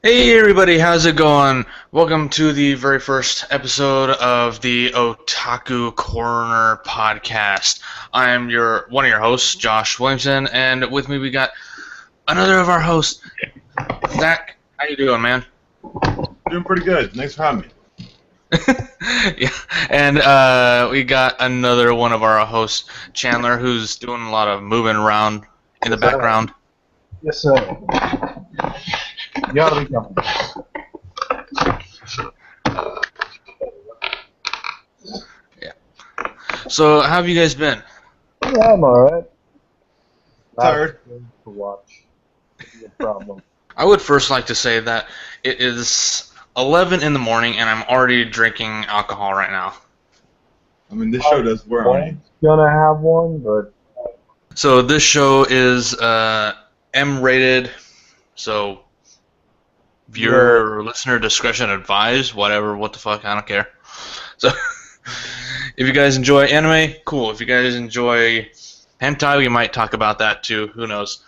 Hey everybody, how's it going? Welcome to the very first episode of the Otaku Corner podcast. I am one of your hosts, Josh Williamson, and with me we got another of our hosts, Zach. How you doing, man? Doing pretty good. Thanks for having me. Yeah, and we got another one of our hosts, Chandler, who's doing a lot of moving around in the background. Yes, sir. You gotta be comfortable. Yeah. So, how have you guys been? Yeah, I'm alright. Tired. To watch. No problem. I would first like to say that it is 11 in the morning and I'm already drinking alcohol right now. I mean, this show does wear on you. Gonna have one, but So this show is M-rated, so viewer or listener discretion advised, whatever, what the fuck, I don't care. So if you guys enjoy anime, cool. If you guys enjoy hentai, we might talk about that too, who knows.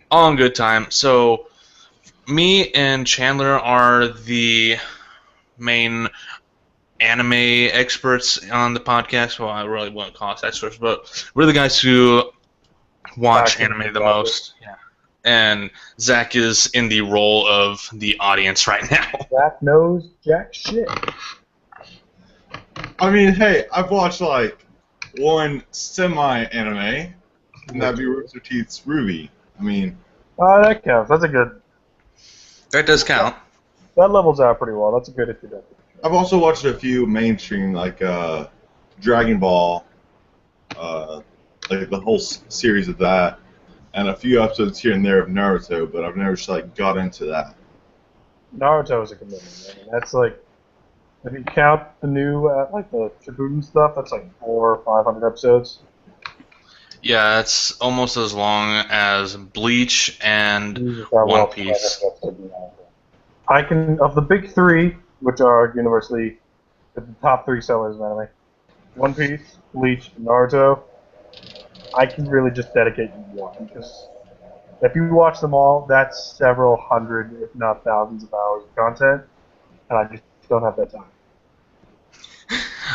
All in good time. So me and Chandler are the main anime experts on the podcast. Well, I really wouldn't call us experts, but we're the guys who watch anime the most. Yeah. And Zach is in the role of the audience right now. Zach knows jack shit. I mean, hey, I've watched like one semi-anime, and that'd be Rooster Teeth's Ruby. I mean, That counts. That's a good. That does count. That levels out pretty well. That's a good introduction. I've also watched a few mainstream like Dragon Ball, like the whole series of that, and a few episodes here and there of Naruto, but I've never just like got into that. Naruto is a commitment. I mean, that's like, if you count the new, like the Shippuden stuff, that's like 400 or 500 episodes. Yeah, it's almost as long as Bleach and One Piece. I can, of the big three, which are universally the top three sellers of anime, One Piece, Bleach, and Naruto, I can really just dedicate you one. Because if you watch them all, that's several hundred, if not thousands of hours of content, and I just don't have that time.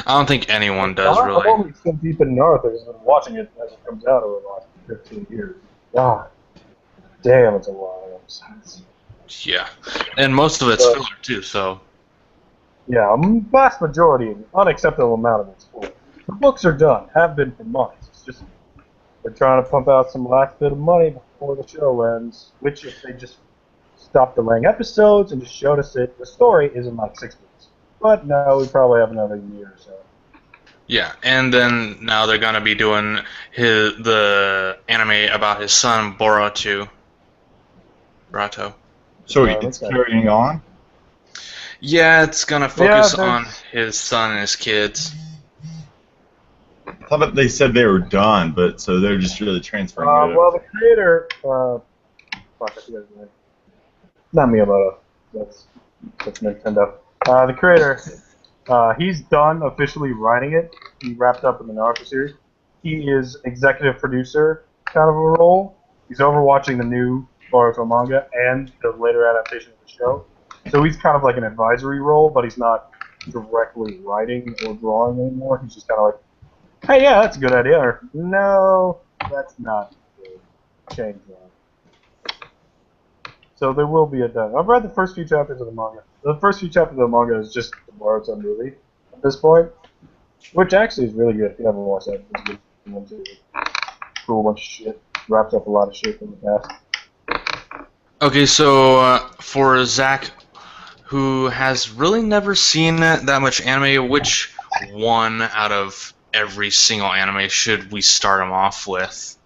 I don't think anyone does, I'm really. only so deep in Naruto because I've been watching it as it comes out over the last 15 years. God damn, it's a lot of episodes. Yeah. And most of it's filler, too, so... Yeah, a vast majority, an unacceptable amount of it's full. The books are done, have been for months. It's just they're trying to pump out some last bit of money before the show ends, which if they just stopped delaying episodes and just showed us it, the story is in like 6 weeks. But no, we probably have another year or so. Yeah, and then now they're gonna be doing the anime about his son, Boruto. So it's carrying on. Yeah, it's gonna focus on his son and his kids. I thought they said they were done, but so they're just really transferring it. Well, the creator, fuck, I forgot his name. Not Miyamoto. That's Nintendo. The creator, he's done officially writing it. He wrapped up in the Naruto series. He is executive producer kind of a role. He's overwatching the new Boruto manga and the later adaptation of the show. So he's kind of like an advisory role, but he's not directly writing or drawing anymore. He's just kind of like, hey, yeah, that's a good idea. Or, no, that's not good. Change that. So there will be a done. I've read the first few chapters of the manga. The first few chapters of the manga is just the Boruto movie at this point, which actually is really good. If you haven't watched that, it's good. Cool bunch of shit. Wraps up a lot of shit from the past. Okay, so for Zach, who has really never seen that much anime, which one out of every single anime should we start him off with?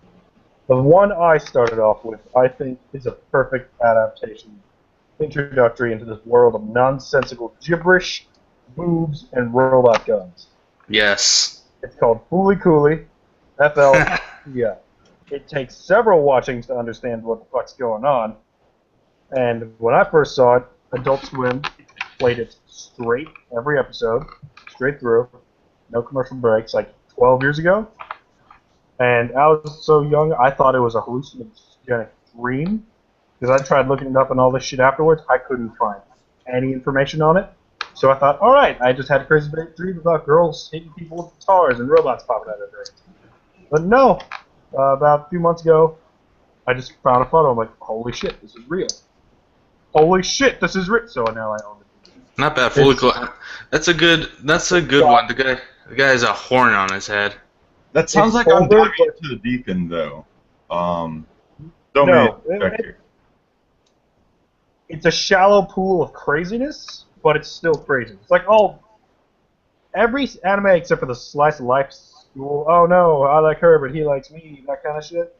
The one I started off with, I think, is a perfect adaptation, introductory into this world of nonsensical gibberish, boobs, and robot guns. Yes. It's called Fooly Cooly, FL. Yeah. It takes several watchings to understand what the fuck's going on. And when I first saw it, Adult Swim played it straight, every episode, straight through, no commercial breaks, like 12 years ago. And I was so young, I thought it was a hallucinogenic dream. Because I tried looking it up and all this shit afterwards. I couldn't find any information on it. So I thought, all right, I just had a crazy dream about girls hitting people with guitars and robots popping out of their brains. But no, about a few months ago, I just found a photo. I'm like, holy shit, this is real. Holy shit, this is real. So now I own it. Not bad. Fully cool. That's a good one. The guy has a horn on his head. That sounds like I'm diving into the deep end, though. It's a shallow pool of craziness, but it's still crazy. It's like, every anime except for the slice of life school. Oh no, I like her, but he likes me. That kind of shit.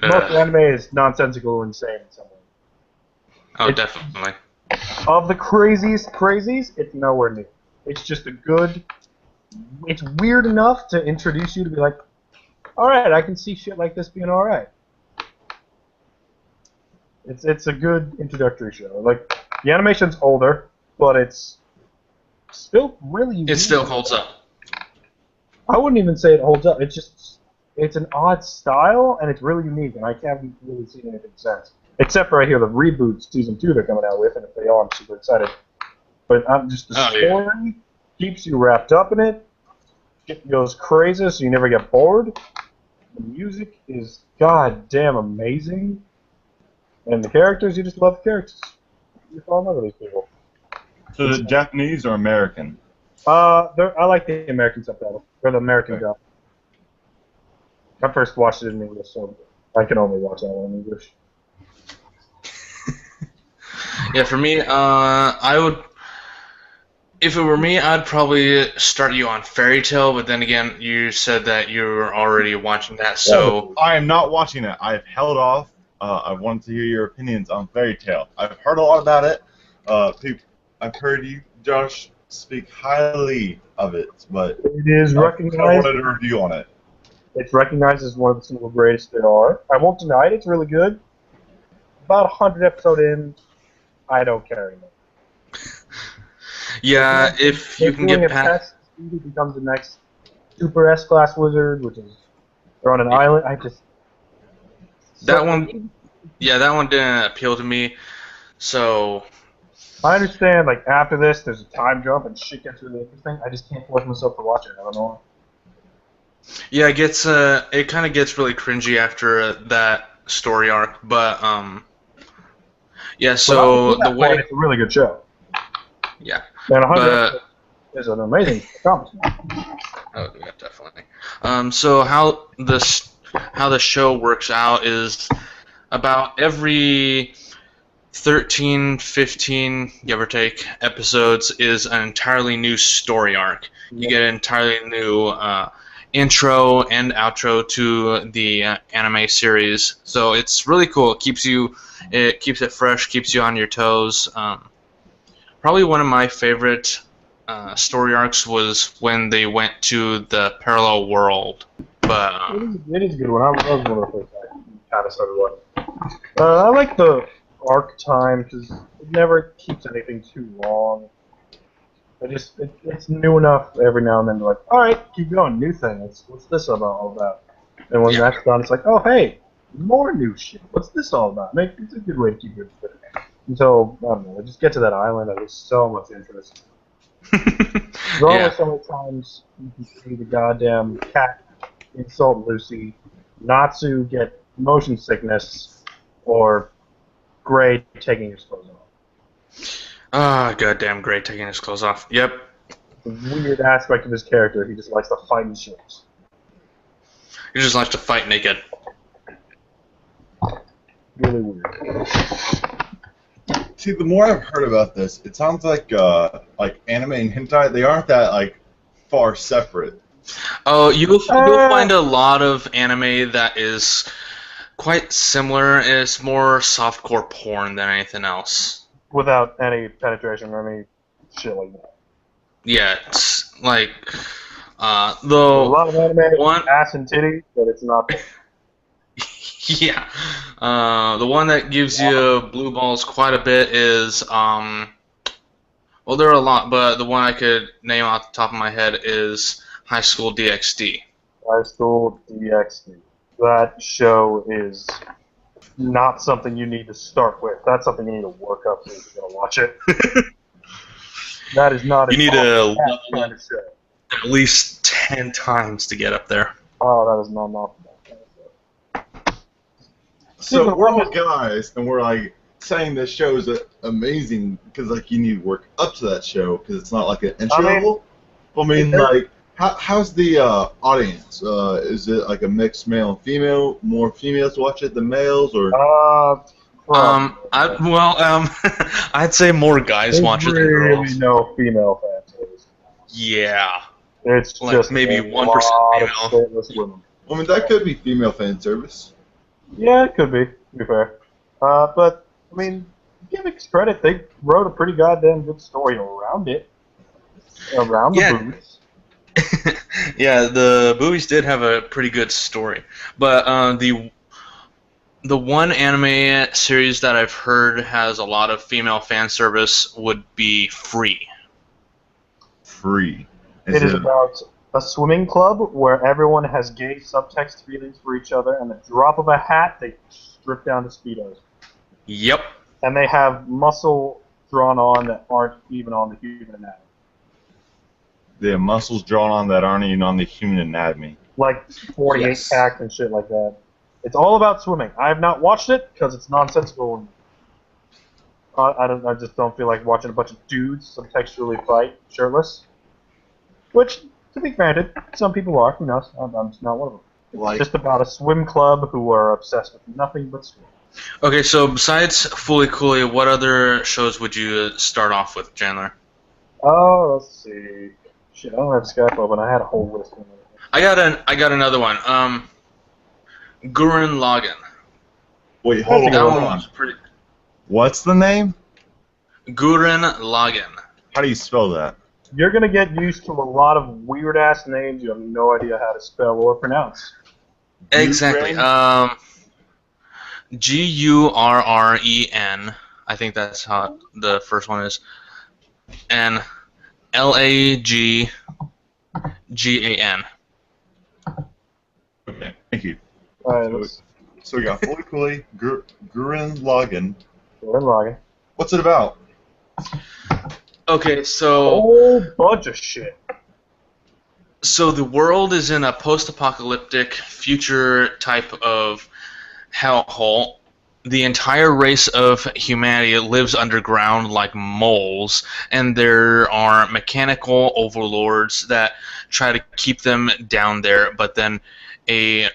Most anime is nonsensical and insane in some way. Oh, definitely. Of the crazies, it's nowhere near. It's just it's weird enough to introduce you to be like, alright, I can see shit like this being alright. It's a good introductory show. Like, the animation's older, but it's still really unique. It still holds up. I wouldn't even say it holds up. It's an odd style, and it's really unique, and I haven't really seen anything since. Except for I hear the reboot season 2 they're coming out with, and if they are, I'm super excited. But the story keeps you wrapped up in it. It goes crazy, so you never get bored. The music is goddamn amazing. And the characters, you just love the characters. You fall in love with these people. So is it Japanese or American? I like the American subtitle. Or the American dub. I first watched it in English, so I can only watch that one in English. Yeah, for me, I would... If it were me, I'd probably start you on Fairy Tail, but then again, you said that you were already watching that, so... I am not watching it. I've held off. I wanted to hear your opinions on Fairy Tail. I've heard a lot about it. I've heard you, Josh, speak highly of it, but it is recognized. I wanted a review on it. It's recognized as one of the single greatest there are. I won't deny it. It's really good. About 100 episodes in, I don't care anymore. Yeah, if you can get past... He becomes the next Super S-Class Wizard, which is... They're on an island. That one didn't appeal to me, so... I understand, like, after this, there's a time jump and shit gets really interesting. I just can't force myself to watch it. I don't know. Yeah, it kind of gets really cringy after that story arc, but, yeah, so the way... It's a really good show. Yeah. And 100 is an amazing accomplishment. Oh, yeah, definitely. So how the show works out is about every 13, 15, give or take, episodes is an entirely new story arc. You get an entirely new intro and outro to the anime series. So it's really cool. It keeps it fresh, keeps you on your toes. Probably one of my favorite story arcs was when they went to the parallel world. But it is a good one. I was one of the first I kind of started watching. I like the arc time because it never keeps anything too long. It's new enough every now and then to like, all right, keep going, new thing. What's this all about? And when that's done, it's like, oh hey, more new shit. What's this all about? It's a good way to keep it. Until, I don't know, I just get to that island, I lose so much interest. There's always so many times you can see the goddamn cat insult Lucy, Natsu get motion sickness, or Gray taking his clothes off. Ah, goddamn Gray taking his clothes off. Yep. The weird aspect of his character, he just likes to fight in shirts. He just likes to fight naked. Really weird. See, the more I've heard about this, it sounds like anime and hentai, they aren't that like far separate. Oh, you'll find a lot of anime that is quite similar. It's more softcore porn than anything else. Without any penetration or any shit like that. Yeah, it's like though a lot of anime ass and titty, but it's not. Yeah, the one that gives you blue balls quite a bit is well, there are a lot, but the one I could name off the top of my head is High School DxD. High School DxD. That show is not something you need to start with. That's something you need to work up to if you're gonna watch it. That is not. You need to level kind up of show. at least 10 times to get up there. Oh, that is not enough. So we're all guys, and we're like saying this show is amazing because like you need to work up to that show because it's not like an entry level. I mean, like, how's the audience? Is it like a mixed male and female? More females watch it than males, or? I'd say more guys watch it than girls. Really, no female fans. Yeah. It's like just maybe 1% female. I mean, that could be female fan service. Yeah, it could be. To be fair, but I mean, give it credit. They wrote a pretty goddamn good story around it. Around the boobies. Yeah, the boobies did have a pretty good story, but the one anime series that I've heard has a lot of female fan service would be Free. Free. It is about a swimming club where everyone has gay subtext feelings for each other, and at the drop of a hat, they strip down to Speedos. Yep. And they have muscle drawn on that aren't even on the human anatomy. They have muscles drawn on that aren't even on the human anatomy. Like 48 pack and shit like that. It's all about swimming. I have not watched it because it's nonsensical. And I just don't feel like watching a bunch of dudes subtextually fight shirtless. Which, to be granted, some people are. Who knows? I'm just not one of them. It's just about a swim club who are obsessed with nothing but swim. Okay, so besides Fully Cooley, what other shows would you start off with, Chandler? Oh, let's see. Shit, I don't have Skype open. I had a whole list. I got another one. Gurren Lagann. Wait, hold on. Pretty... What's the name? Gurren Lagann. How do you spell that? You're gonna get used to a lot of weird ass names you have no idea how to spell or pronounce. Exactly. Gurren. I think that's how the first one is. And Laggan. Okay, thank you. Alright, so we got Fully Cooley, Gurren Lagann. Gurren Lagann. What's it about? Okay, so... A whole bunch of shit. So the world is in a post-apocalyptic future type of hellhole. The entire race of humanity lives underground like moles, and there are mechanical overlords that try to keep them down there, but then a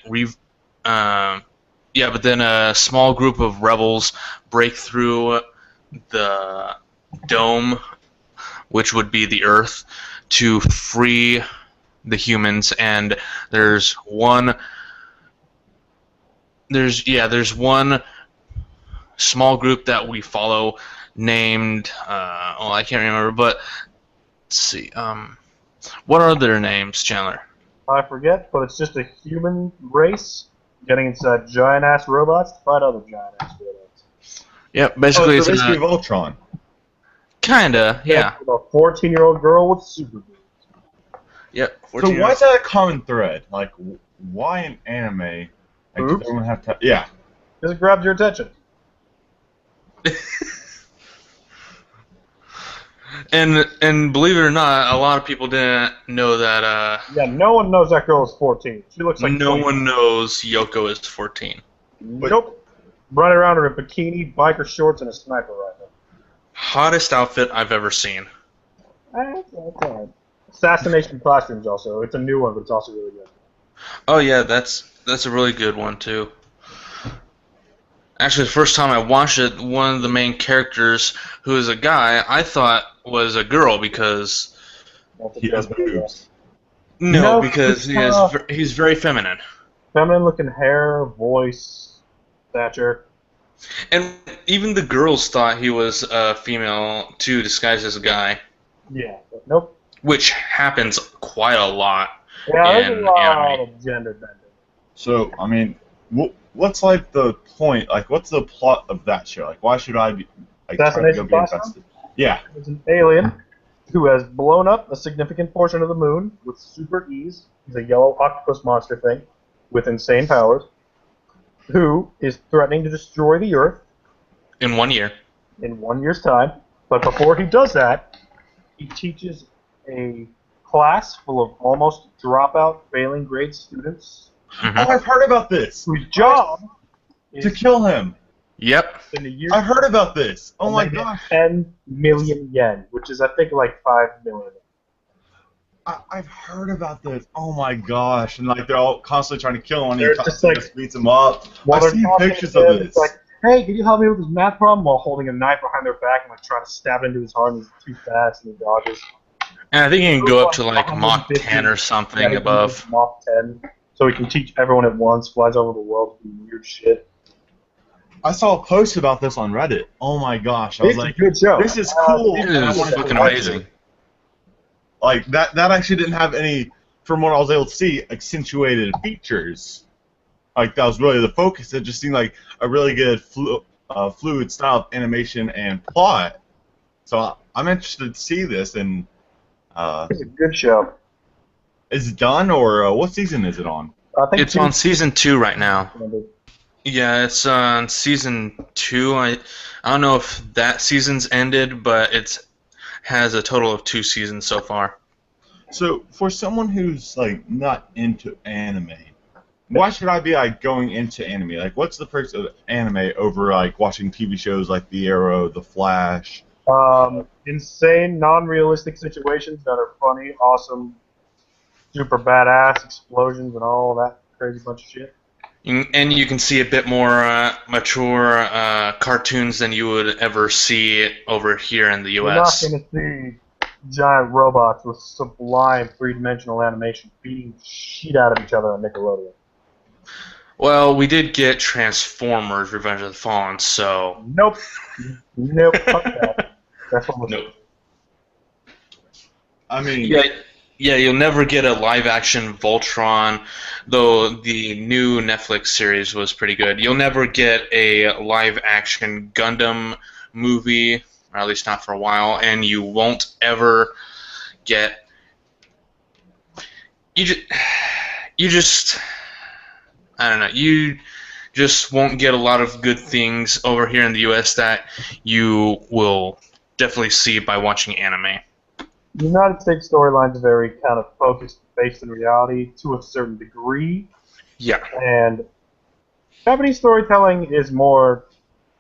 small group of rebels break through the dome, which would be the Earth, to free the humans. And there's one small group that we follow named I can't remember, but let's see, what are their names, Chandler? I forget, but it's just a human race getting inside giant ass robots to fight other giant ass robots. Yep, basically it's basically Voltron. Kinda, yeah. A 14-year-old girl with super boobs. Yep. So why is that a common thread? Like, why an anime? Like, does everyone have to? Yeah. Because it grabs your attention. And believe it or not, a lot of people didn't know that. Yeah, no one knows that girl is 14. She looks like. No one knows Yoko is 14. Nope. Running around in a bikini, biker shorts, and a sniper rifle. Hottest outfit I've ever seen. Okay. Assassination Classrooms also. It's a new one, but it's also really good. Oh yeah, that's a really good one too. Actually, the first time I watched it, one of the main characters, who is a guy, I thought was a girl because he has boobs. No, because he's very feminine. Feminine-looking hair, voice, stature. And even the girls thought he was a female too, disguised as a guy. Yeah, but nope. Which happens quite a lot. Yeah, there's a lot of gender bending. So, I mean, what's like the point? Like, what's the plot of that show? Like, why should I be trying to go be invested? Yeah. There's an alien who has blown up a significant portion of the moon with super ease. He's a yellow octopus monster thing with insane powers. who is threatening to destroy the Earth In 1 year. in 1 year's time. But before he does that, he teaches a class full of almost dropout, failing grade students Mm-hmm. Oh, I've heard about this. whose job is To kill him. Yep. in a year. I heard about this. Oh and my they get gosh. 10 million yen, which is I think like 5 million. I've heard about this. Oh my gosh. And like they're all constantly trying to kill him and he They're just constantly like- beats him up. While I've they're seen talking pictures to of him, this. it's like, hey, can you help me with this math problem? While holding a knife behind their back and like trying to stab it into his heart, and he's too fast and he dodges. And I think you can go up to like Mach 150. 10 or Yeah, something he above. uses Mach 10, so he can teach everyone at once. Flies over the world to do weird shit. I saw a post about this on Reddit. Oh my gosh. I was It's like, a good show. this is cool. It and I is wanted to fucking watch amazing. it. Like that actually didn't have any, from what I was able to see, accentuated features. Like that was really the focus. It just seemed like a really good fluid style of animation and plot. So I'm interested to see this. And It's a good show. is it done or what season is it on? I think It's on season 2 right now. season. Yeah, it's on season 2. I don't know if that season's ended, but it's has a total of 2 seasons so far. So for someone who's like not into anime, why should I be like going into anime? Like, what's the perks of anime over like watching TV shows like The Arrow, The Flash? Insane, non-realistic situations that are funny, awesome, super badass explosions and all that crazy bunch of shit. And you can see a bit more mature cartoons than you would ever see over here in the U.S. You're not going to see giant robots with sublime three-dimensional animation beating shit out of each other on Nickelodeon. Well, we did get Transformers: Revenge of the Fallen, so Nope. Nope. Fuck that. That's what nope. I mean, Yeah, you'll never get a live-action Voltron, though the new Netflix series was pretty good. You'll never get a live-action Gundam movie, or at least not for a while, and you won't ever get... You just... I don't know. You just won't get a lot of good things over here in the U.S. that you will definitely see by watching anime. The United States storylines are very kind of focused, based in reality to a certain degree, Yeah. and Japanese storytelling is more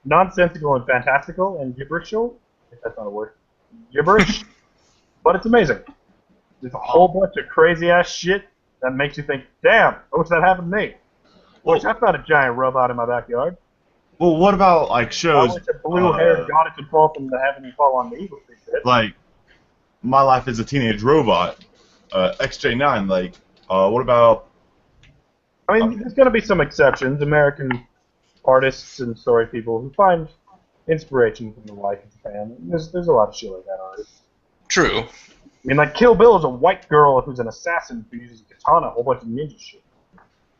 nonsensical and fantastical and gibberishal, if that's not a word, gibberish, but it's amazing. There's a whole bunch of crazy-ass shit that makes you think, damn, I wish that happened to me. Well- Wish I found a giant robot in my backyard. well, what about like I shows wish a blue-haired goddess would fall from the heaven and fall on me with big shit. like My Life as a Teenage Robot, XJ9? Like, what about? I mean, there's going to be some exceptions. American artists and story people who find inspiration from the life of Japan. There's a lot of shit like that already. True. I mean, like Kill Bill is a white girl who's an assassin who uses a katana, a whole bunch of ninja shit.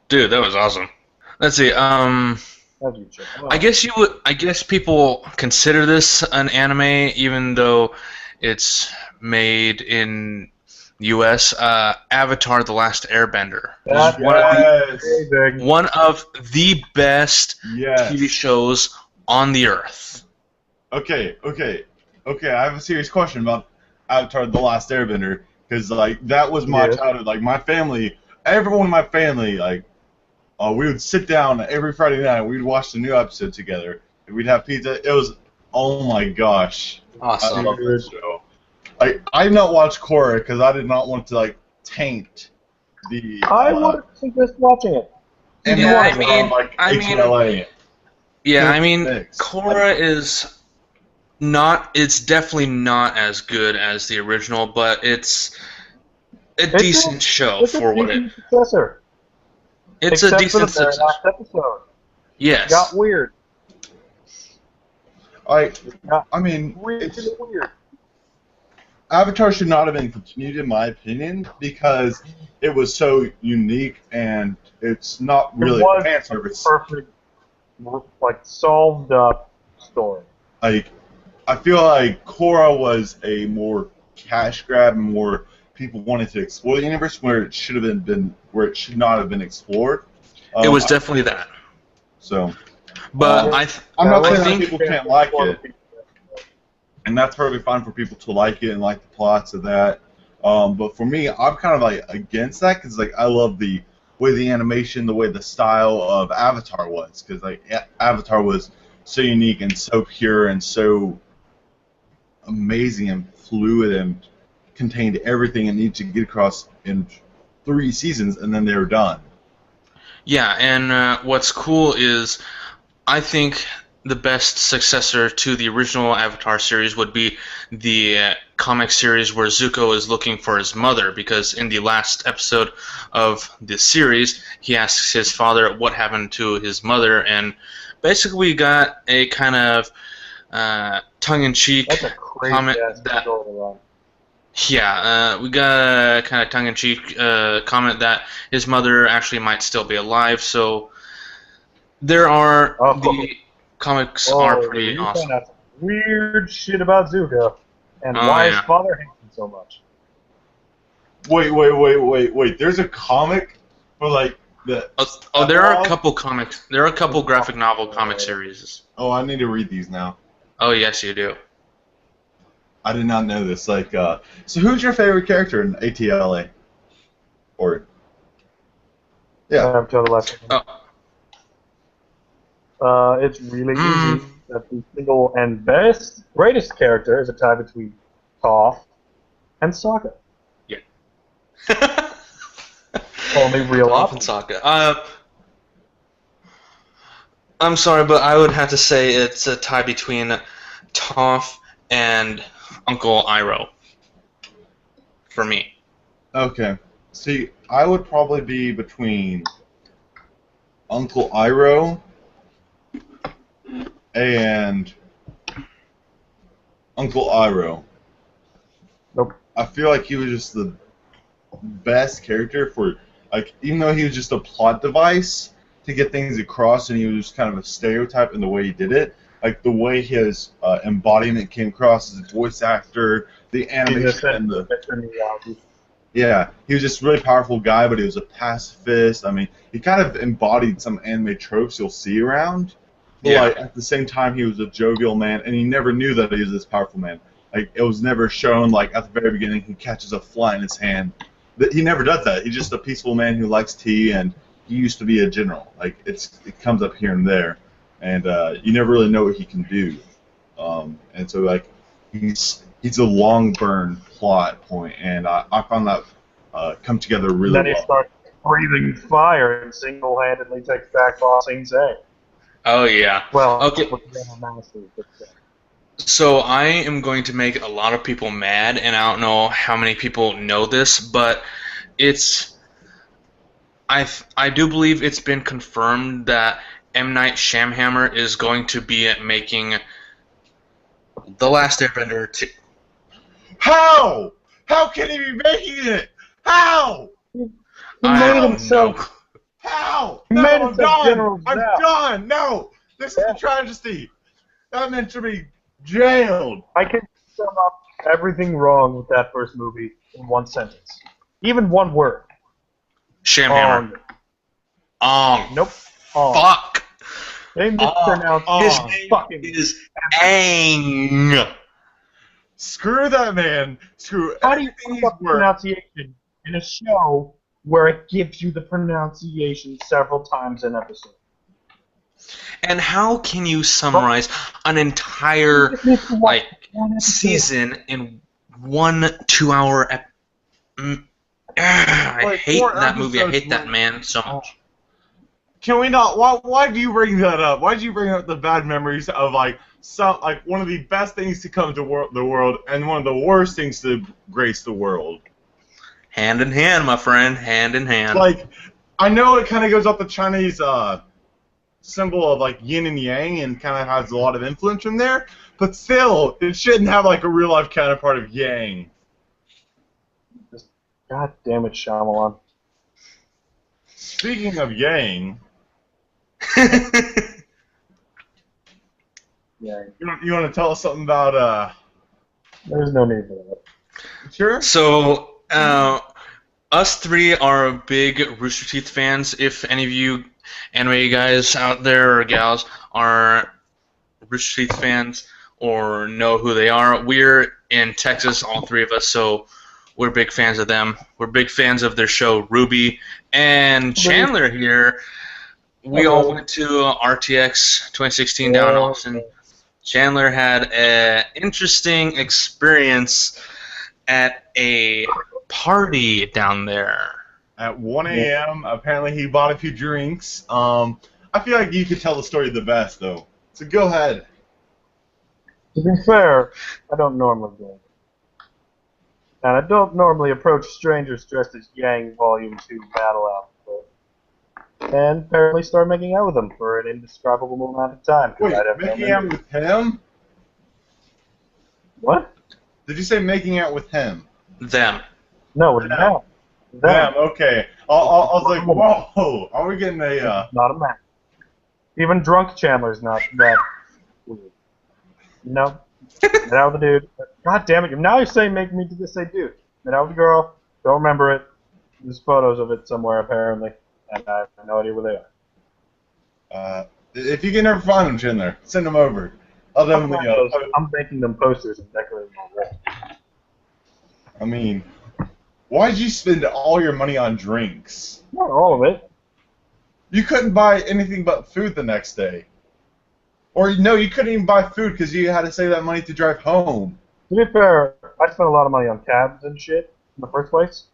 Dude, that was awesome. Let's see. That's good shit. I guess you would. I guess people consider this an anime, even though it's made in the U.S. Avatar: The Last Airbender. That's Yes. One of the best Yes. TV shows on the earth. Okay. I have a serious question about Avatar: The Last Airbender, because like that was my Yeah. childhood. Like my family, everyone in my family, like we would sit down every Friday night and we'd watch the new episode together. And we'd have pizza. It was, oh my gosh, I Awesome. love that show. I did not watch Korra because I did not want to like taint the. I would suggest watching it. and Yeah, the I ones mean- on, like, I mean- HLA. Yeah, I mean, Thanks. Korra is not. It's definitely not as good as the original, but it's a decent show It's for a what it. decent successor. It's a Except decent for the very success. last episode. Yes. It got weird. I mean, Weird. it's, Weird. Avatar should not have been continued, in my opinion, because it was so unique and it's not really It was fan a service. perfect, like solved up story. Like, I feel like Korra was a more cash grab, and more people wanted to explore the universe where it should have been where it should not have been explored. It was definitely that. So, But I'm not saying I that think people can't like it, and that's perfectly fine for people to like it and like the plots of that. But for me, I'm kind of like against that because like I love the way the animation, the way the style of Avatar was, because like Avatar was so unique and so pure and so amazing and fluid and contained everything it needed to get across in 3 seasons, and then they were done. yeah, and what's cool is I think the best successor to the original Avatar series would be the comic series where Zuko is looking for his mother, because in the last episode of the series, he asks his father what happened to his mother, and basically we got a kind of tongue-in-cheek That's a crazy comment that we got a kind of tongue-in-cheek comment that his mother actually might still be alive. So there are the comics are pretty awesome. Found out some weird shit about Zuko and Oh, why yeah. his father hates him so much. Wait. There's a comic for like the. Oh, there are a couple comics. There are a couple graphic novel comic series. Oh, I need to read these now. Oh, yes, you do. I did not know this. Like, so who's your favorite character in ATLA? Or, yeah. To the left. Oh. It's really easy. That the single and greatest character is a tie between Toph and Sokka. Yeah. Only real Toph and Sokka. I'm sorry, but I would have to say it's a tie between Toph and Uncle Iroh. For me. Okay. See, I would probably be between Uncle Iroh and Uncle Iroh. Nope. I feel like he was just the best character for, like, even though he was just a plot device to get things across, and he was just kind of a stereotype in the way he did it. Like the way his embodiment came across as a voice actor, the animation, and the yeah, he was just a really powerful guy, but he was a pacifist. I mean, he kind of embodied some anime tropes you'll see around. But Yeah. like, at the same time, he was a jovial man, and he never knew that he was this powerful man. Like, it was never shown, like, at the very beginning, he catches a fly in his hand. He never does that. He's just a peaceful man who likes tea, and he used to be a general. Like, it comes up here and there. And you never really know what he can do. And so, like, he's a long burn plot point, and I found that come together really then well. he starts breathing fire and single-handedly takes back Boss Sing Se. Oh, yeah. Well, Okay. but, So I am going to make a lot of people mad, and I don't know how many people know this, but I do believe it's been confirmed that M. Night Shyamalan is going to be making The Last Airbender 2. How? How can he be making it? How? He made himself. No. How? He No, made I'm himself General done. I'm Zao. done. No. This is a travesty. That meant to be jailed. I can sum up everything wrong with that first movie in one sentence. Even one word. Shyamalan. Nope. Fuck. They mispronounced His Ong. name Fucking is Aang. Screw that man. Screw How do you everything he's fuck up worth. pronunciation in a show where it gives you the pronunciation several times an episode? And how can you summarize an entire like season in 1 2-hour I Like, hate 4 that movie. I hate episodes that worth. man so much. Can we not? Why do you bring that up? Why do you bring up the bad memories of like one of the best things to come to the world and one of the worst things to grace the world? Hand in hand, my friend. Hand in hand. Like, I know it kind of goes off the Chinese symbol of like yin and yang and kind of has a lot of influence from there, but still, it shouldn't have like a real life counterpart of yang. God damn it, Shyamalan. Speaking of yang, Yeah, you want to tell us something about there's no need for that. Sure. So, us three are big Rooster Teeth fans. If any of you anime guys out there or gals are Rooster Teeth fans or know who they are, we're in Texas, all three of us, so we're big fans of them. We're big fans of their show, Ruby. And Chandler here, we all went to RTX 2016 down in Austin. Chandler had an interesting experience at a party down there. At 1 a.m., apparently he bought a few drinks. I feel like you could tell the story the best, though. So go ahead. To be fair, I don't normally drink. And I don't normally approach strangers dressed as Yang Volume 2 battle outfit. And apparently start making out with them for an indescribable amount of time. Wait, making out with him? What? Did you say making out with him? Them. No, with them. Them, okay. I was like, whoa, are we getting a... Not a man. Even drunk Chandler's not that weird. No. Met out with the dude. God damn it, now you're saying make me say dude. Met out with the girl. Don't remember it. There's photos of it somewhere, apparently. And I have no idea where they are. If you can ever find them, Chandler, send them over. I'll definitely... I'm making them posters and decorating my wall. I mean... Why'd you spend all your money on drinks? Not all of it. You couldn't buy anything but food the next day. Or, no, you couldn't even buy food because you had to save that money to drive home. To be fair, I spent a lot of money on cabs and shit in the first place.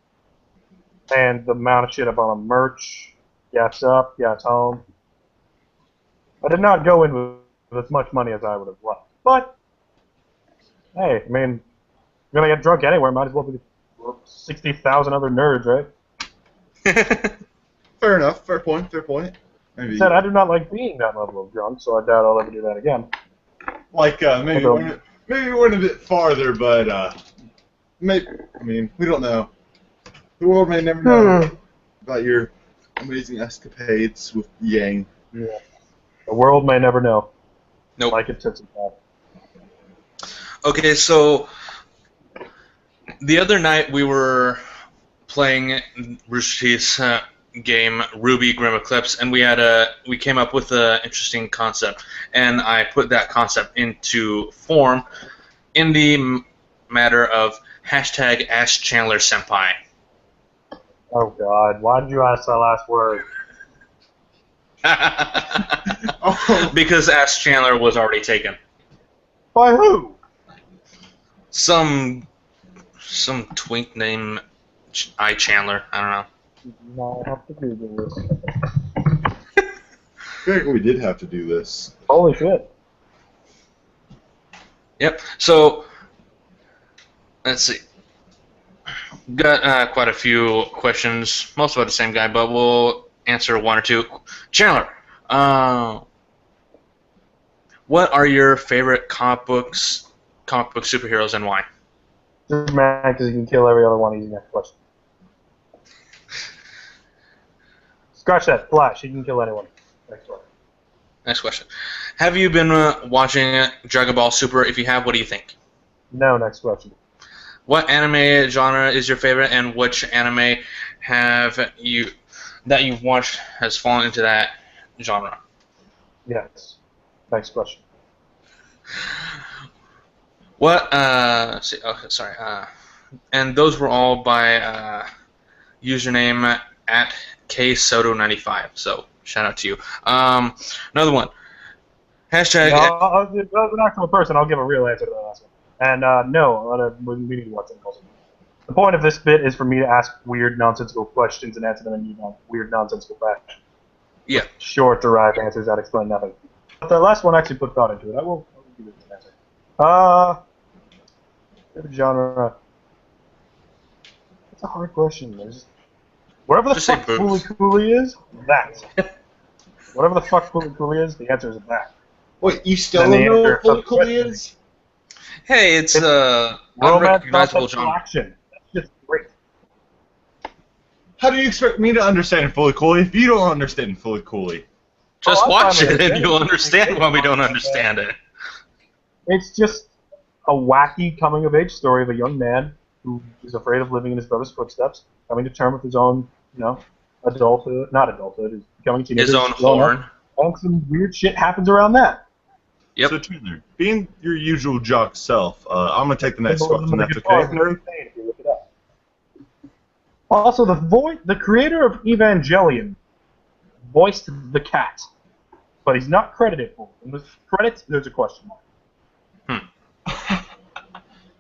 And the amount of shit I bought on merch, gas up, gas home. I did not go in with as much money as I would have liked. But, hey, I mean, you're going to get drunk anywhere, might as well be 60,000 other nerds, right? Fair enough. Fair point. Fair point. Maybe. Said I do not like being that level of drunk, so I doubt I'll ever do that again. Like maybe we went a bit farther, but maybe, I mean, we don't know. The world may never know about your amazing escapades with Yang. Yeah. The world may never know. Nope. Like it tits and that. Okay, so the other night we were playing Rooster Teeth's game Ruby Grim Eclipse, and we came up with an interesting concept, and I put that concept into form in the matter of hashtag Ask Chandler Senpai. Oh God, why did you ask that last word? Because Ask Chandler was already taken. By who? Some twink named Chandler. I don't know. No, I have to Google this. I feel like we did have to do this. Holy shit. Yep. So let's see. Got quite a few questions, most about the same guy, but we'll answer one or two. Chandler, what are your favorite comic book superheroes and why? Superman, because he can kill every other one. Easy next question. Scratch that. Flash. He can kill anyone. Next one. Next question. Have you been watching Dragon Ball Super? If you have, what do you think? No, next question. What anime genre is your favorite, and which anime that you've watched has fallen into that genre? Yes. Next question. What? See, okay, sorry. And those were all by username at ksoto95. So shout out to you. Another one. Hashtag. No, as an actual person, I'll give a real answer to that last one. And no, we need to watch something else. The point of this bit is for me to ask weird, nonsensical questions and answer them in weird, nonsensical fashion. Yeah. Short, derived answers that explain nothing. But the last one actually put thought into it. I will give it an answer. Favorite genre. That's a hard question. Whatever the fuck Fooly Cooley is, that. Whatever the fuck Fooly Cooley is, the answer is that. Wait, you still don't know what Fooly Cooley is? Hey, it's unrecognizable genre. Action. That's just great. How do you expect me to understand Fooly Cooley if you don't understand Fooly Cooley? Just watch it and you'll understand why we don't understand it. It's just a wacky coming-of-age story of a young man who is afraid of living in his brother's footsteps, coming to terms with his own, adulthood, not adulthood, his becoming teenagers. His own growing horn. up, and some weird shit happens around that. Yep. So Chandler, being your usual jock self, I'm gonna take the next Symbolism question. of the That's guitar okay. is insane if you look it up. Also, the creator of Evangelion voiced the cat, but he's not credited for it. In the credits, there's a question mark.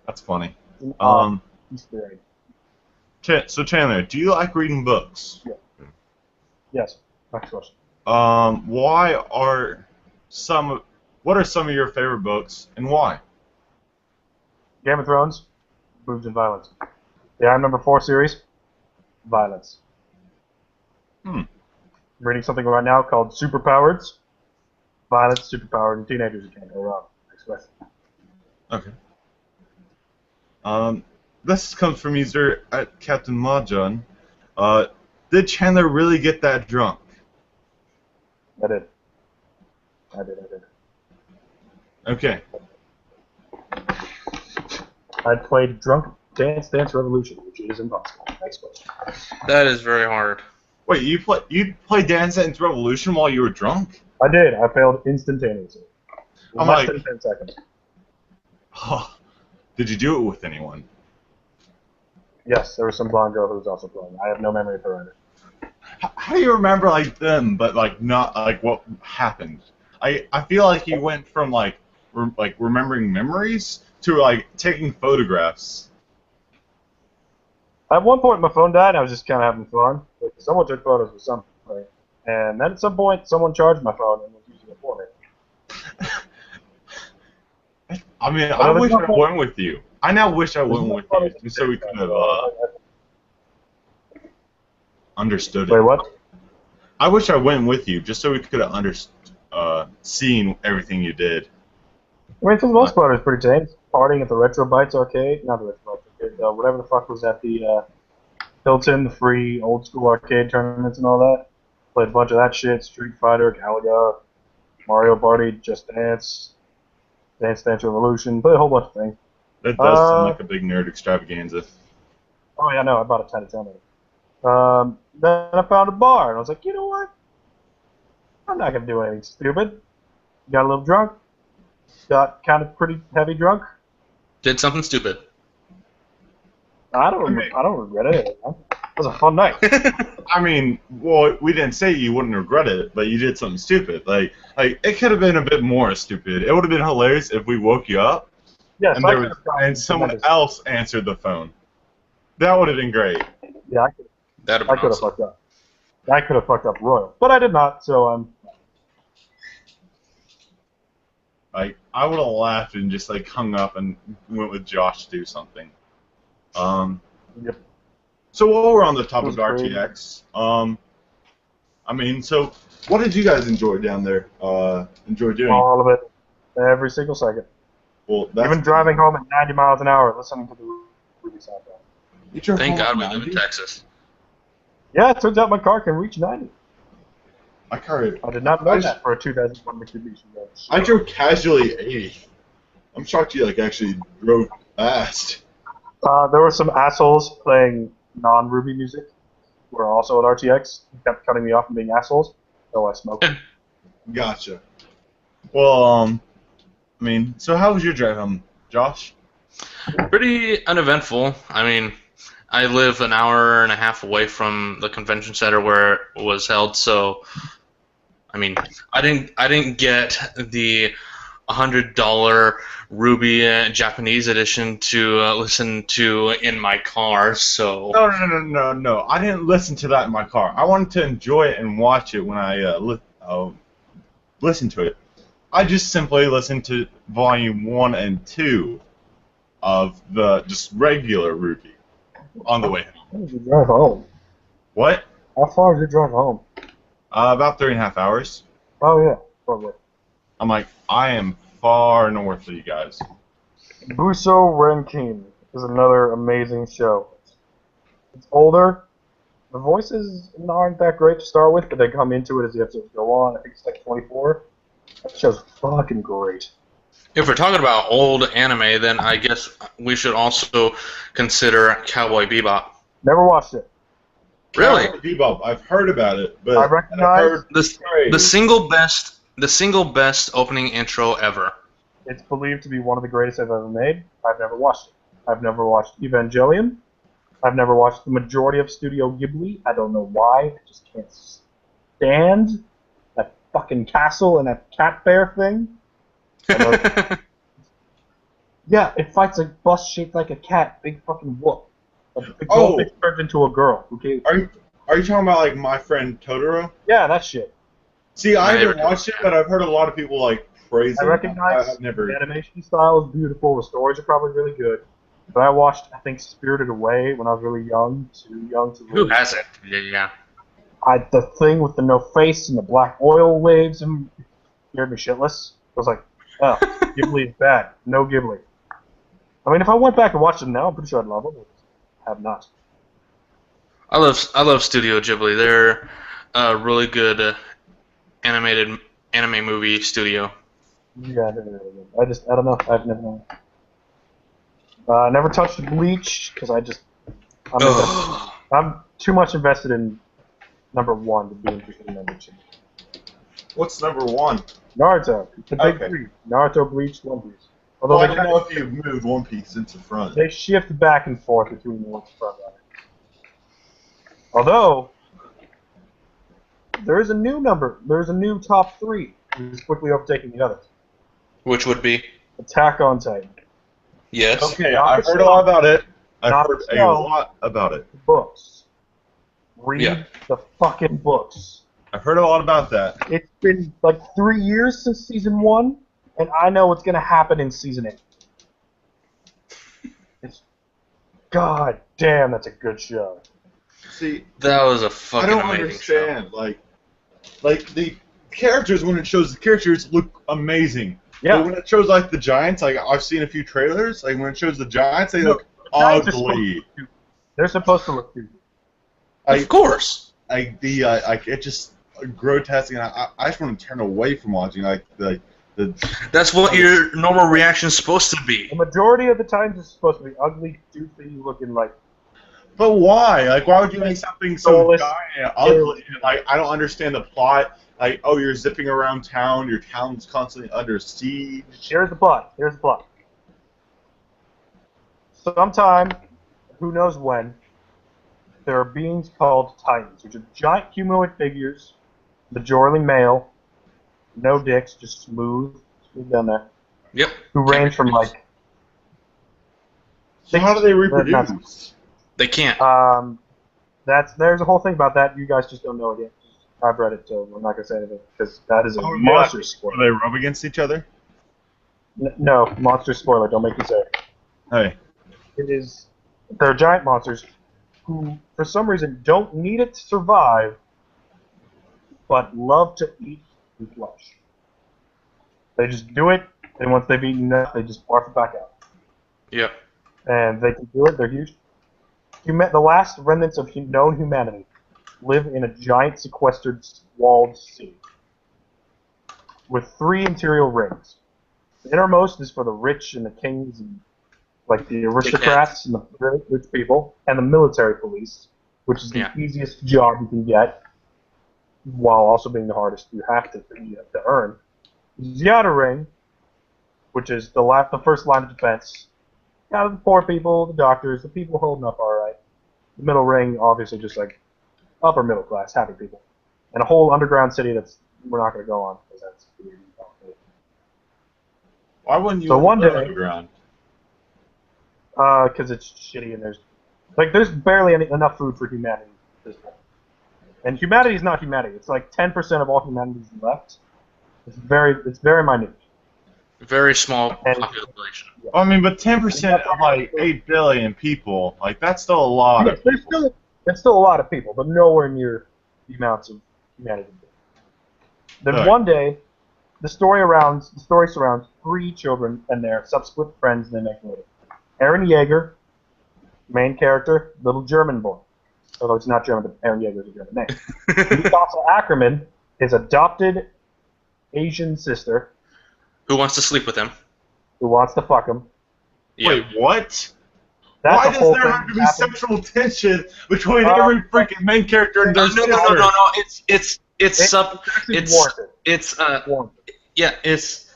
That's funny. Easter egg. So Chandler, do you like reading books? Yes. Next question. What are some of your favorite books and why? Game of Thrones, boobs and violence. The I'm Number 4 series, violence. I'm reading something right now called Superpowers. Violence, superpowered, and teenagers. You can't go wrong. Next question. Okay. This comes from user at Captain Mahjun. Did Chandler really get that drunk? I did. Okay. I played Drunk Dance Revolution, which is impossible. Next question. That is very hard. Wait, you play Dance Dance Revolution while you were drunk? I did. I failed instantaneously. I'm Less like- than 10 seconds. Oh, did you do it with anyone? Yes, there was some blonde girl who was also playing. I have no memory of her either. How do you remember like them, but like not like what happened? I feel like you went from like remembering memories to like taking photographs. At one point, my phone died, and I was just kind of having fun. Like, someone took photos of something, and then at some point, someone charged my phone and was using it for me. I mean, I wish I went with you. I now wish I went with you, just so we could have understood it. Wait, what? I wish I went with you, just so we could have seen everything you did. I mean, for the most part, it was pretty tame. Partying at the Retro Bites arcade, not the Retro Bites arcade, whatever the fuck was at the Hilton, the free old school arcade tournaments and all that. Played a bunch of that shit, Street Fighter, Galaga, Mario Party, Just Dance, Dance Dance Revolution, played a whole bunch of things. That does sound like a big nerd extravaganza. Oh yeah, no, I bought a ton of them. Then I found a bar, and I was like, you know what? I'm not gonna do anything stupid. Got a little drunk. Got kind of pretty heavy drunk. Did something stupid. I don't regret it. It was a fun night. I mean, well, we didn't say you wouldn't regret it, but you did something stupid. Like it could have been a bit more stupid. It would have been hilarious if we woke you up Yes, and someone else answered the phone. That would have been great. Yeah, I could have fucked up. I could have fucked up royal, but I did not. So Like I would have laughed and just like hung up and went with Josh to do something. Yep. So while we're on the topic of That was RTX, I mean, so what did you guys enjoy down there? Enjoy doing? all of it, every single second. Well, that's Even driving home at 90 miles an hour, listening to the Ruby soundtrack. You drove Thank home God we at live in 90? Texas. Yeah, it turns out my car can reach 90. My car. I did not know that for a 2001 Mitsubishi. I drove casually 80. I'm shocked you like actually drove fast. There were some assholes playing non-Ruby music who were also at RTX. They kept cutting me off and being assholes, so I smoked. Gotcha. Well, I mean, so how was your drive home, Josh? Pretty uneventful. I mean, I live an hour and a half away from the convention center where it was held, so I mean, I didn't get the $100 Ruby Japanese edition to listen to in my car, so... No. I didn't listen to that in my car. I wanted to enjoy it and watch it when I listened to it. I just simply listened to Volume 1 and 2 of the just regular Ruby on the way home. How did you drive home? What? How far did you drive home? About 3.5 hours. Oh, yeah, probably. I'm like, I am far north of you guys. Buso Renkin is another amazing show. It's older. The voices aren't that great to start with, but they come into it as the episodes go on. I think it's like 24. That show's fucking great. If we're talking about old anime, then I guess we should also consider Cowboy Bebop. Never watched it. Really? Bebop. I've heard about it, but I and I've recognize heard The single best opening intro ever. it's believed to be one of the greatest I've ever made. I've never watched it. I've never watched Evangelion. I've never watched the majority of Studio Ghibli. I don't know why. I just can't stand that fucking castle and that cat bear thing. Yeah, it fights a bus shaped like a cat. Big fucking whoop. A big goldfish turned into a girl. Okay. Are you talking about like My Friend Totoro? Yeah, that shit. See, I haven't watched it, but I've heard a lot of people like praise it. I recognize I've never. the animation style is beautiful. The stories are probably really good. But I watched, I think, Spirited Away when I was really young. Too young to Who really. hasn't? Yeah. The thing with the no face and the black oil waves and scared me shitless. I was like, oh, Ghibli is bad. No Ghibli. I mean, if I went back and watched them now, I'm pretty sure I'd love them. I have not. I love Studio Ghibli. They're a really good animated anime movie studio. Yeah, I don't know. I've never known. Never touched Bleach because I'm too much invested in number one to be interested in number two. What's number one? Naruto, the big three. Naruto, Bleach, One Piece. Although Well, I don't know if you moved One Piece into front. they shift back and forth between one and front runner. Although there's a new top three who's quickly overtaking the others. Which would be? Attack on Titan. Yes. Okay, I've heard a lot about it. I've heard a Naruto. lot about it. Books. Read the fucking books. I've heard a lot about that. It's been like 3 years since season 1, and I know what's gonna happen in season 8. God damn, that's a good show. See, That was a fucking I don't amazing understand. Like the characters, when it shows the characters look amazing. Yeah. But when it shows like the giants, like I've seen a few trailers, like when it shows the giants, they look Giants are ugly. They're supposed to look cute. Of course. It's just grotesque, and I just want to turn away from watching the. That's what your normal reaction is supposed to be. The majority of the times it's supposed to be ugly, doofy looking like. But why? Like, why would you make something so Soulless, giant and ugly? Like, I don't understand the plot. Like, oh, you're zipping around town. Your town's constantly under siege. Here's the plot. Sometime, who knows when, there are beings called Titans, which are giant humanoid figures, majorly male, no dicks, just smooth down there. Yep. Who range from like. So how do they reproduce? They can't. There's a whole thing about that. You guys just don't know it yet. I've read it, so I'm not gonna say anything because that is a monster spoiler. Do they rub against each other? No, monster spoiler. Don't make me say it. Hey. They're giant monsters who, for some reason, don't need it to survive, but love to eat food flesh. They just do it, and once they've eaten enough, they just barf it back out. Yep. And they can do it. They're huge. The last remnants of known humanity live in a giant sequestered walled sea with 3 interior rings. The innermost is for the rich and the kings and like the aristocrats and the really rich people, and the military police, which is the easiest job you can get, while also being the hardest you have to earn. The outer ring, which is the first line of defense. Yeah, the poor people, the doctors, the people holding up all right. The middle ring, obviously, just like upper middle class, happy people, and a whole underground city that's we're not going to go on because that's weird. Why wouldn't you? So one day, underground? Because it's shitty and there's barely enough food for humanity at this point. And humanity is not humanity. It's like 10% of all humanity is left. It's very minute. Very small population. Yeah. I mean, but 10% of like 8 billion people, like that's still a lot. Yeah, there's still a lot of people, but nowhere near the amounts of humanity. Then one day, the story surrounds 3 children and their subsequent friends they make later. Eren Yeager, main character, little German boy. Although it's not German, but Eren Yeager is a German name. Mikasa Ackerman, his adopted Asian sister. Who wants to sleep with him? Who wants to fuck him. Wait, what? That's Why a does whole there thing have to be happened. sexual tension between every freaking main character and their No. sister? It's actually it's warranted. it's Warranted. yeah, it's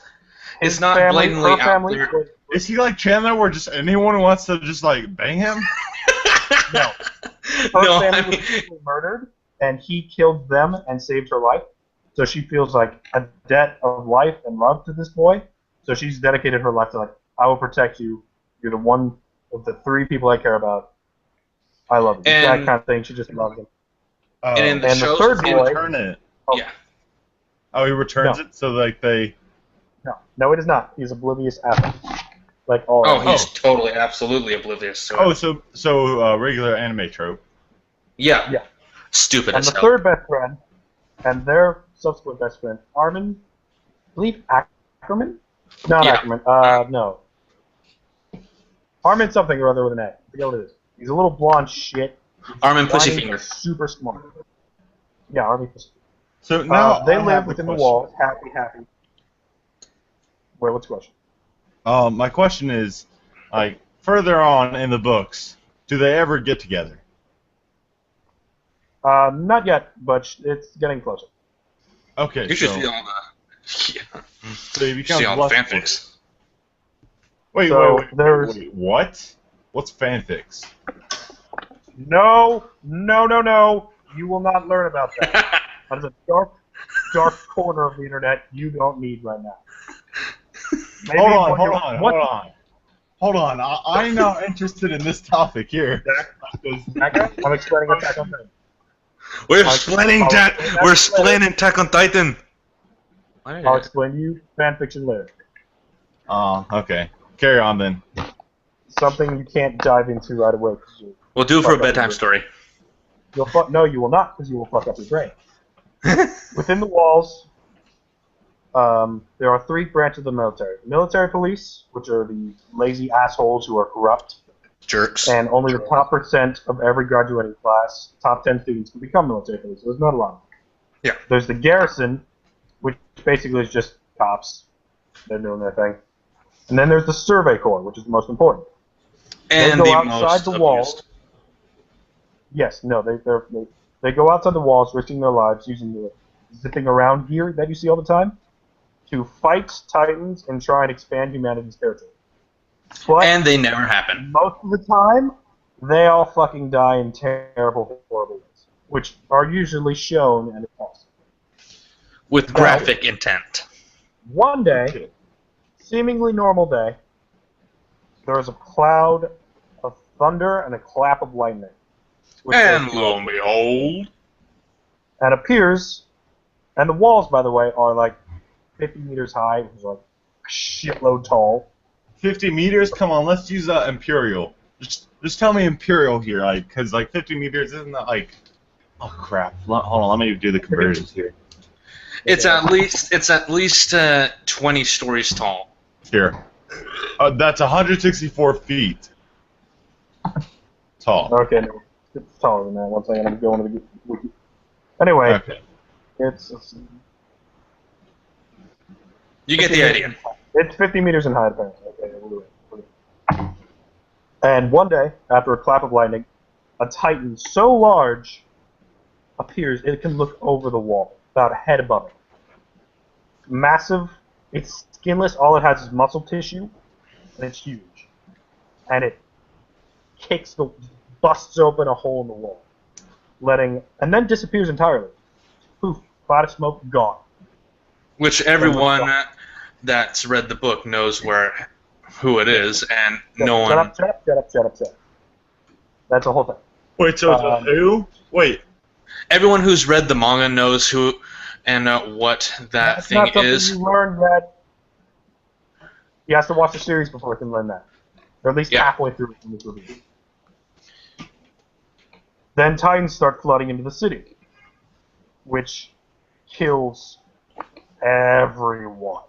His not family, blatantly her out family, there. was- Is he like Chandler, where just anyone wants to just like bang him? No. Her No, family I mean, was brutally murdered, and he killed them and saved her life. So she feels like a debt of life and love to this boy. So she's dedicated her life to like, I will protect you. You're the one of the 3 people I care about. I love you. That And- kind of thing. She just loves him. and in the And the shows, third He boy- return it. Oh. yeah. Oh, he returns No. it so like they. No, it is not. He's oblivious athlete. Like all. Oh, of he's them. totally, absolutely oblivious to it. Oh, so regular anime trope. Yeah. Yeah. Stupid And as the hell. third best friend, and their subsequent best friend, Armin, I believe Ackerman? Not Yeah. Ackerman. No. Armin something or other with an A. I forget what it is. He's a little blonde shit. Armin Whiny, Pussyfinger. Super smart. Yeah, Armin Pussyfinger. So now They I live have within a the question. walls, happy. Wait, what's the question? My question is, like, further on in the books, do they ever get together? Not yet, but it's getting closer. Okay, You should so, see all the. Yeah. so he You becomes see all the lust- fanfics. Wait, So, wait, there's- what? What's fanfics? No. You will not learn about that. That is a dark corner of the internet you don't need right now. Maybe Hold what- on. I'm not interested in this topic here. I'm explaining Attack on Titan. We're I'll- splitting I'll- that. I'll- We're splitting Attack on Titan. I'll explain to you fanfiction later. Okay. Carry on then. Something you can't dive into right away. 'Cause We'll do it for a Fuck up bedtime your- story. no, you will not, because you will fuck up your brain. Within the walls, there are 3 branches of the military. The military police, which are the lazy assholes who are corrupt, Jerks. and only the top percent of every graduating class, top 10 students, can become military police. So there's not a lot. Yeah. There's the garrison, which basically is just cops. They're doing their thing. And then there's the survey corps, which is the most important. And go the outside most the abused. walls. Yes, no, they go outside the walls, risking their lives using the zipping around gear that you see all the time to fight titans and try and expand humanity's territory. But And they never happen. most of the time, they all fucking die in terrible, horrible ways, which are usually shown and it's awesome. With graphic intent. One day, seemingly normal day, there is a cloud of thunder and a clap of lightning. which And goes lo and behold. and appears, and the walls, by the way, are like 50 meters high, which is like a shitload tall. 50 meters? Come on, let's use Imperial. Just tell me Imperial here, like, because, like, 50 meters isn't that, like... Oh, crap. Hold on, let me do the conversions here. It's at least 20 stories tall. Here. That's 164 feet tall. Okay, no, it's taller than that. One second, I'm going to the wiki. Anyway, Okay. it's You get the idea. It's 50 meters in height, apparently. Okay, we'll do it. And one day, after a clap of lightning, a titan so large appears it can look over the wall, about a head above it. Massive. It's skinless. All it has is muscle tissue, and it's huge. And it busts open a hole in the wall, and then disappears entirely. Poof, cloud of smoke, gone. Which everyone that's read the book knows who it is, and no one. Shut up. That's the whole thing. Wait, so it's a who? Wait. Everyone who's read the manga knows who and what that That's thing not something is. you learn that. You have to watch the series before you can learn that. Or at least Yeah. halfway through in this review. Then Titans start flooding into the city, which kills everyone,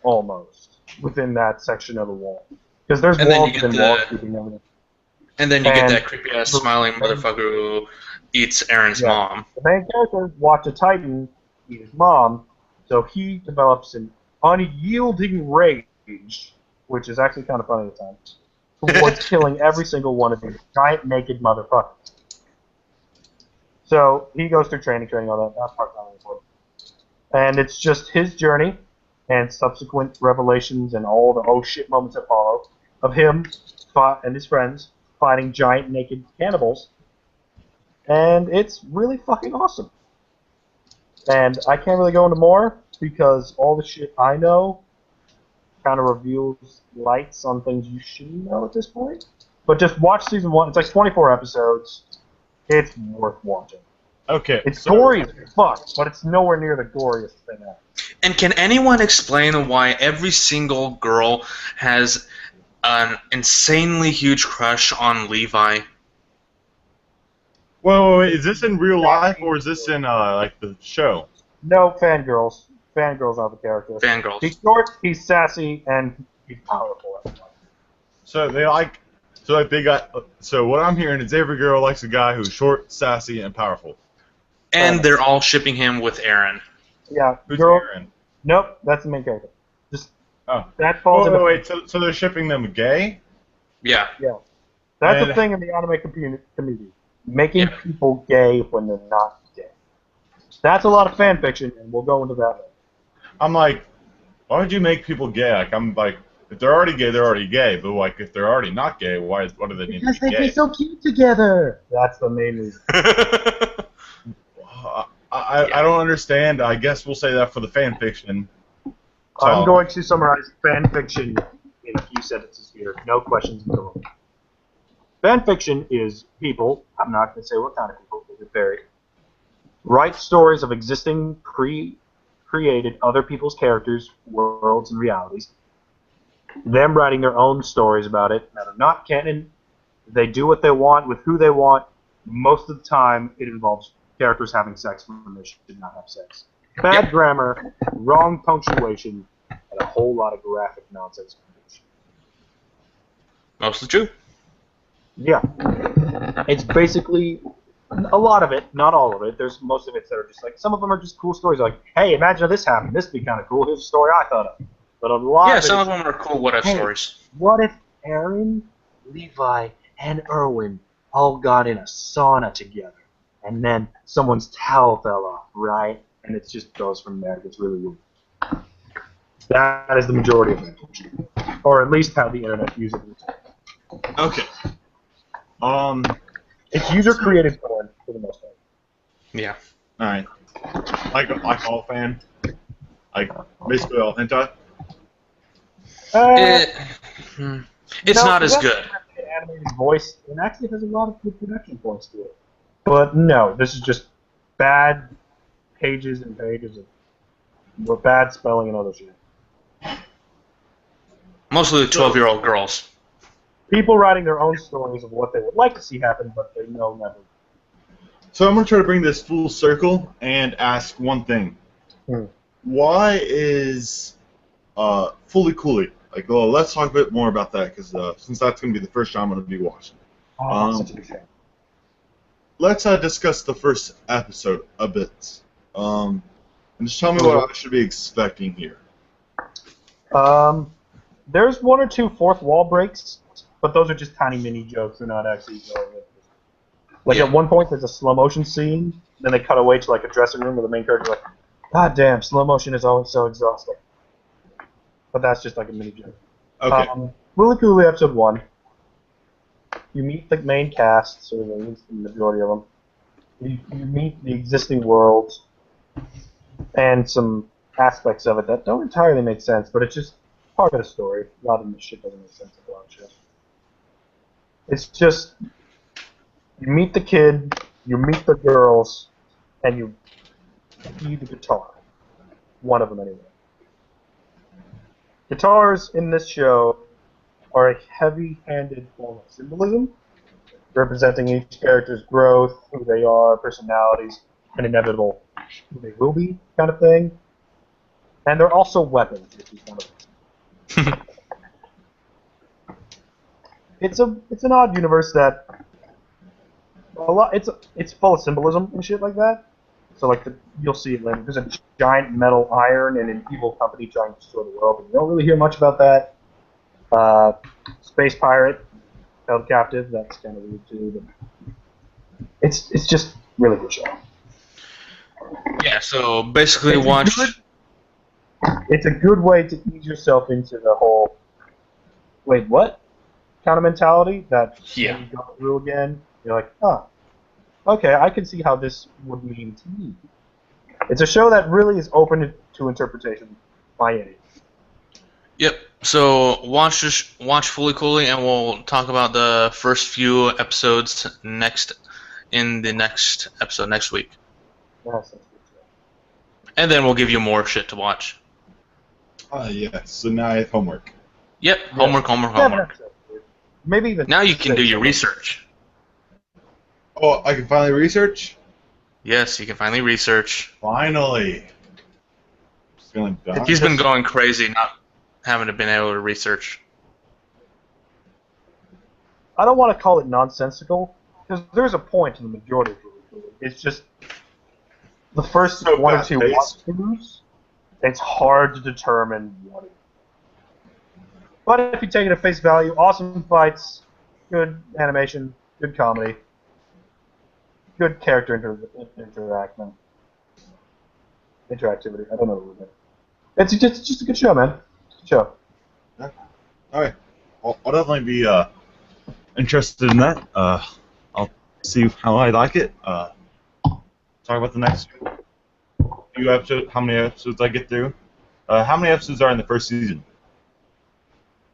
almost, within that section of the wall. Because there's And then walls you get within the- walls keeping everything. And then you get And- that creepy ass smiling motherfucker who eats Aaron's Yeah. mom. The main character watch a Titan eat his mom, so he develops an unyielding rage, which is actually kind of funny at times. towards killing every single one of these giant naked motherfuckers. So he goes through training, all that. That part's not really important. And it's just his journey and subsequent revelations and all the oh shit moments that follow of him and his friends fighting giant naked cannibals. And it's really fucking awesome. And I can't really go into more because all the shit I know kind of reveals lights on things you shouldn't know at this point. But just watch season 1. It's like 24 episodes. It's worth watching. Okay. It's gory as fuck, but it's nowhere near the goriest thing ever. And can anyone explain why every single girl has an insanely huge crush on Levi? Wait, is this in real life or is this in like the show? No, fangirls. Fangirls are the characters. Fangirls. He's short, he's sassy, and he's powerful. So what I'm hearing is every girl likes a guy who's short, sassy, and powerful. And they're all shipping him with Aaron. Yeah. Who's girl, Aaron? Nope, that's the main character. Just that Oh. falls into. Wait. So they're shipping them gay? Yeah. Yeah. That's And- the thing in the anime community. Making people gay when they're not gay. That's a lot of fan fiction, and we'll go into that later. I'm like, why would you make people gay? Like, I'm like, if they're already gay, they're already gay. But like, if they're already not gay, why do they need to be gay? so cute together. That's the main reason. I don't understand. I guess we'll say that for the fan fiction. I'm going to summarize fan fiction in a few sentences here. No questions until. Fan fiction is people, I'm not going to say what kind of people, because it varies, write stories of existing pre-created other people's characters, worlds, and realities. Them writing their own stories about it that are not canon. They do what they want with who they want. Most of the time, it involves characters having sex when they should not have sex. Bad grammar, wrong punctuation, and a whole lot of graphic nonsense. Mostly true. Yeah. It's basically a lot of it, not all of it. There's most of it that are just like, some of them are just cool stories like, hey, imagine if this happened. This would be kind of cool. Here's a story I thought of. But a lot Yeah, of some it of them are cool what-if stories. What if Aaron, Levi, and Erwin all got in a sauna together, and then someone's towel fell off, right? And it just goes from there. It gets really weird. That is the majority of it. Or at least how the internet uses it. Okay. It's user-created porn, for the most part. Yeah. All right. Like all fan. Like basically all hentai. It's not as it good. has an animated voice, and actually has a lot of good production points to it. But no, this is just bad pages and pages of bad spelling and other shit. Mostly 12-year-old girls. People writing their own stories of what they would like to see happen, but they know never. So I'm gonna try to bring this full circle and ask one thing. Why is Fully Cooley? Like, well, let's talk a bit more about that because since that's gonna be the first show I'm gonna be watching. Such a big fan. Let's discuss the first episode a bit. And just tell me what I should be expecting here. There's one or two fourth wall breaks, but those are just tiny mini jokes. They're not actually going. Like at one point, there's a slow motion scene. Then they cut away to like a dressing room where the main character's like, "God damn, slow motion is always so exhausting." But that's just like a mini joke. Okay. Really Coolly episode 1. You meet the main cast, or at least the majority of them. You meet the existing worlds and some aspects of it that don't entirely make sense, but it's just part of the story. A lot of the shit doesn't make sense in a lot of shit. It's just, you meet the kid, you meet the girls, and you see the guitar. One of them, anyway. Guitars in this show are a heavy-handed form of symbolism, representing each character's growth, who they are, personalities, and inevitable who they will be, kind of thing. And they're also weapons, which is one of them. It's an odd universe that it's full of symbolism and shit like that. So like you'll see it later. There's a giant metal iron and an evil company trying to destroy the world, but you don't really hear much about that. Space pirate held captive. That's kind of weird too. But it's just really good show. Yeah. So basically, It's watch. it's a good way to ease yourself into the whole wait what kind of mentality that Yeah. when you go through again, you're like, oh, okay, I can see how this would mean to me. It's a show that really is open to interpretation by any. Yep. So watch Fully Coolly, and we'll talk about the first few episodes in the next episode next week, Yes, that's good show. and then we'll give you more shit to watch. Yes. So now I have homework. Yep. Homework. Seven episodes, dude. Maybe even Now you can do 6. your research. Oh, I can finally research? Yes, you can finally research. Finally. Just gonna die. He's been going crazy not having been able to research. I don't want to call it nonsensical because there's a point in the majority of it. It's just the first So one or two fast-paced. walkthroughs. It's hard to determine what it is. But if you take it at face value, awesome fights, good animation, good comedy, good character interactivity. I don't know what it is. It's just a good show, man. Good show. Alright. I'll definitely be interested in that. I'll see how I like it. Talk about the next few episodes, how many episodes I get through. How many episodes are in the first season?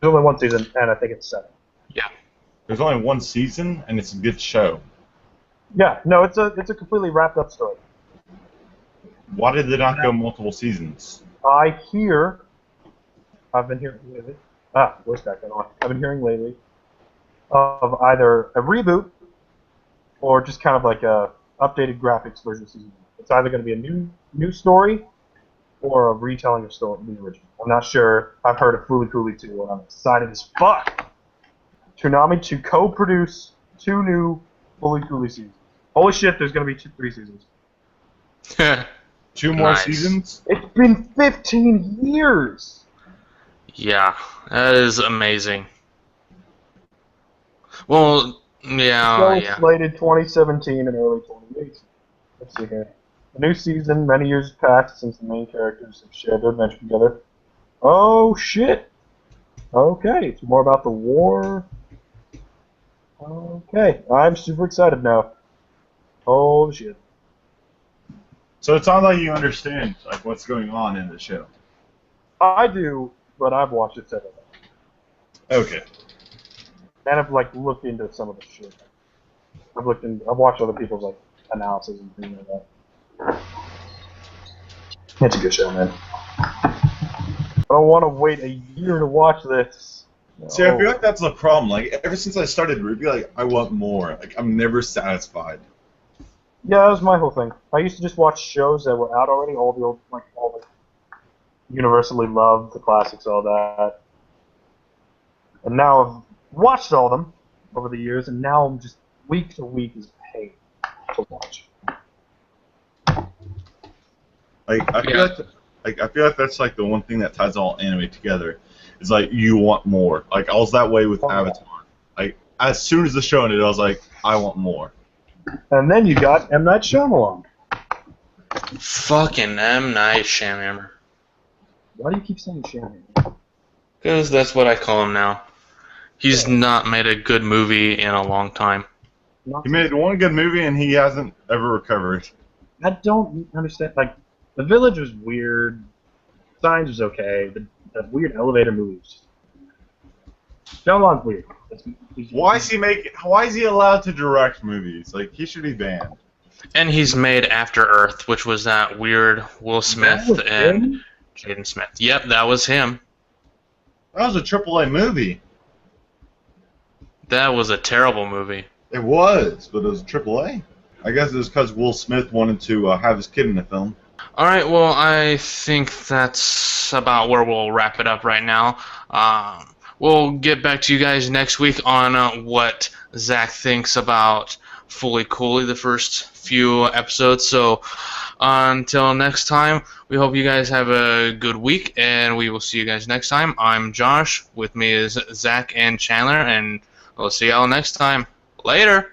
There's only one season, and I think it's 7. Yeah. There's only one season, and it's a good show. Yeah, no, it's a completely wrapped up story. Why did they not go multiple seasons? I've been hearing lately. Voice back on. I've been hearing lately of either a reboot or just kind of like a updated graphics version of season 1. It's either going to be a new story or a retelling of story, the original. I'm not sure. I've heard of Fooly Cooly 2, and I'm excited as fuck. Toonami to co-produce 2 new Fooly Cooly seasons. Holy shit! There's going to be 3 seasons. 2 more Nice. seasons? It's been 15 years. Yeah, that is amazing. Well, Show is yeah. slated 2017 and early 2018. Let's see here. A new season, many years passed since the main characters have shared their adventure together. Oh shit! Okay, it's more about the war. Okay, I'm super excited now. Oh shit. So it sounds like you understand like what's going on in the show. I do, but I've watched it several times. Okay. And I've like looked into some of the shit. I've watched other people's like analysis and things like that. It's a good show, man. I don't want to wait a year to watch this. See, I feel like that's the problem. Like ever since I started RWBY, like I want more. Like I'm never satisfied. Yeah, that was my whole thing. I used to just watch shows that were out already, all the universally loved, the classics, all that. And now I've watched all of them over the years, and now I'm just week to week is pain to watch. Like I feel like that's like the one thing that ties all anime together. Is like you want more. Like I was that way with Avatar. Like as soon as the show ended, I was like, I want more. And then you got M. Night Shyamalan. Fucking M. Night Shyamalan. Why do you keep saying Shyamalan? Because that's what I call him now. He's not made a good movie in a long time. He made one good movie and he hasn't ever recovered. I don't understand. Like, The Village was weird. Signs was okay. The weird elevator movies. Shyamalan's weird. Why is he allowed to direct movies? Like he should be banned. And he's made After Earth, which was that weird Will Smith was and him? Jaden Smith. Yep, that was him. That was a AAA movie. That was a terrible movie. It was, but it was AAA. I guess it was because Will Smith wanted to have his kid in the film. Alright, well, I think that's about where we'll wrap it up right now. We'll get back to you guys next week on what Zach thinks about Fully Coolly, the first few episodes. So until next time, we hope you guys have a good week, and we will see you guys next time. I'm Josh. With me is Zach and Chandler, and We'll see y'all next time. Later.